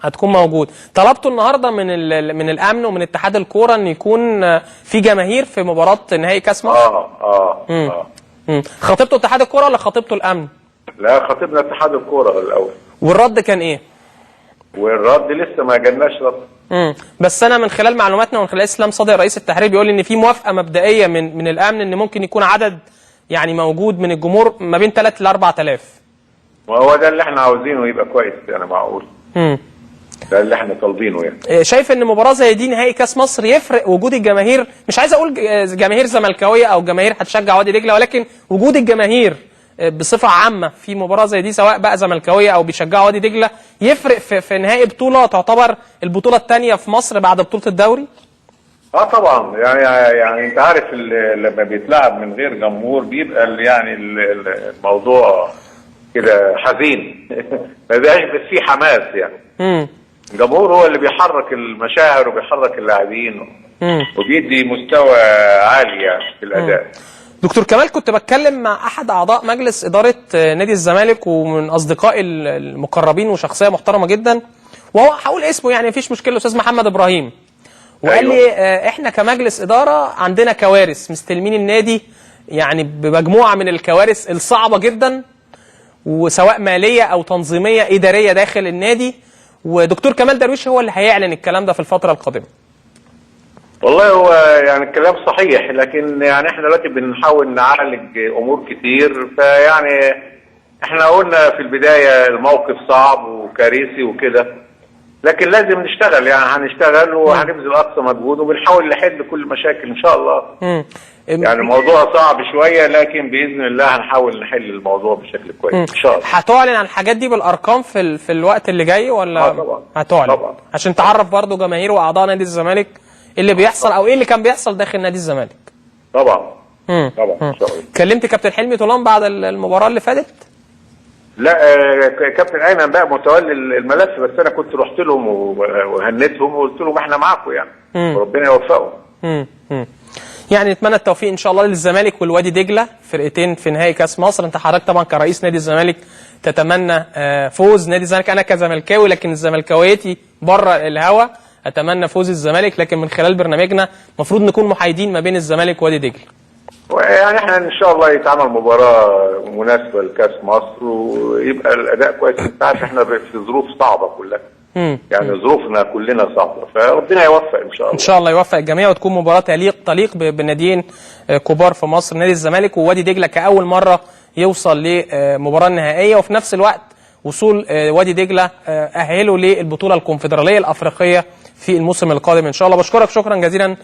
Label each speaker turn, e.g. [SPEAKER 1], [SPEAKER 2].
[SPEAKER 1] هتكون موجود. طلبتوا النهارده من الامن ومن اتحاد الكوره ان يكون في جماهير في مباراه نهائي كاس مصر؟ خاطبتوا اتحاد الكوره ولا خاطبتوا الامن؟
[SPEAKER 2] لا، خاطبنا اتحاد الكوره الاول.
[SPEAKER 1] والرد كان ايه؟
[SPEAKER 2] والرد لسه ما جالناش رد.
[SPEAKER 1] بس انا من خلال معلوماتنا ومن خلال اسلام صادق رئيس التحرير بيقول ان في موافقه مبدئيه من الامن ان ممكن يكون عدد يعني موجود من الجمهور ما بين 3 ل 4000.
[SPEAKER 2] وهو ده اللي احنا عاوزينه يبقى كويس يعني، معقول. ده اللي احنا طالبينه يعني.
[SPEAKER 1] شايف ان مباراه زي دي نهائي كاس مصر يفرق وجود الجماهير؟ مش عايز اقول جماهير زملكاويه او جماهير هتشجع وادي دجله، ولكن وجود الجماهير بصفه عامه في مباراه زي دي سواء بقى زملكاويه او بيشجعوا وادي دجله يفرق في نهائي بطوله تعتبر البطوله الثانيه في مصر بعد بطوله الدوري؟
[SPEAKER 2] طبعا يعني انت عارف لما بيتلعب من غير جمهور بيبقى يعني الموضوع كده حزين. ما بيبقاش بس فيه حماس يعني. الجمهور هو اللي بيحرك المشاعر وبيحرك اللاعبين وبيدي مستوى عالي يعني في الاداء.
[SPEAKER 1] دكتور كمال، كنت بتكلم مع احد اعضاء مجلس اداره نادي الزمالك ومن اصدقائي المقربين وشخصيه محترمه جدا، وهو هقول اسمه يعني مفيش مشكله، الاستاذ محمد ابراهيم، وقال لي احنا كمجلس اداره عندنا كوارث، مستلمين النادي يعني بمجموعه من الكوارث الصعبه جدا، وسواء ماليه او تنظيميه اداريه داخل النادي، ودكتور كمال درويش هو اللي هيعلن الكلام ده في الفتره القادمه.
[SPEAKER 2] والله هو يعني الكلام صحيح، لكن يعني احنا دلوقتي بنحاول نعالج امور كتير، فيعني احنا قلنا في البدايه الموقف صعب وكارثي وكده، لكن لازم نشتغل يعني، هنشتغل وهنبذل اقصى مجهود وبنحاول نحل كل المشاكل ان شاء الله. يعني الموضوع صعب شويه، لكن باذن الله هنحاول نحل الموضوع بشكل كويس ان شاء الله.
[SPEAKER 1] هتعلن عن الحاجات دي بالارقام في الوقت اللي جاي ولا؟
[SPEAKER 2] طبعا
[SPEAKER 1] هتعلن
[SPEAKER 2] طبعا
[SPEAKER 1] عشان تعرف برضو جماهير واعضاء نادي الزمالك اللي بيحصل او ايه اللي كان بيحصل داخل نادي الزمالك.
[SPEAKER 2] طبعا طبعا ان شاء الله.
[SPEAKER 1] كلمت كابتن حلمي طولان بعد المباراه اللي فاتت؟
[SPEAKER 2] لا، كابتن ايمن بقى متولي الملف، بس انا كنت رحت لهم وهنتهم وقلت لهم احنا معاكم يعني، وربنا يوفقهم.
[SPEAKER 1] يعني نتمنى التوفيق ان شاء الله للزمالك والوادي دجله، فرقتين في نهائي كاس مصر. انت حضرتك طبعا كرئيس نادي الزمالك تتمنى فوز نادي الزمالك، انا كزملكاوي لكن الزملكاويتي بره الهوا اتمنى فوز الزمالك، لكن من خلال برنامجنا المفروض نكون محايدين ما بين الزمالك ووادي دجله.
[SPEAKER 2] يعني احنا ان شاء الله يتعمل مباراه مناسبه لكاس مصر ويبقى الاداء كويس. انت عارف احنا في ظروف صعبه كلها. يعني ظروفنا كلنا صعبه، فربنا يوفق ان شاء الله.
[SPEAKER 1] ان شاء الله يوفق الجميع وتكون مباراه تليق بناديين كبار في مصر، نادي الزمالك ووادي دجله كاول مره يوصل لمباراه نهائيه، وفي نفس الوقت وصول وادي دجله اهله للبطوله الكونفدراليه الافريقيه في الموسم القادم ان شاء الله. بشكرك شكرا جزيلا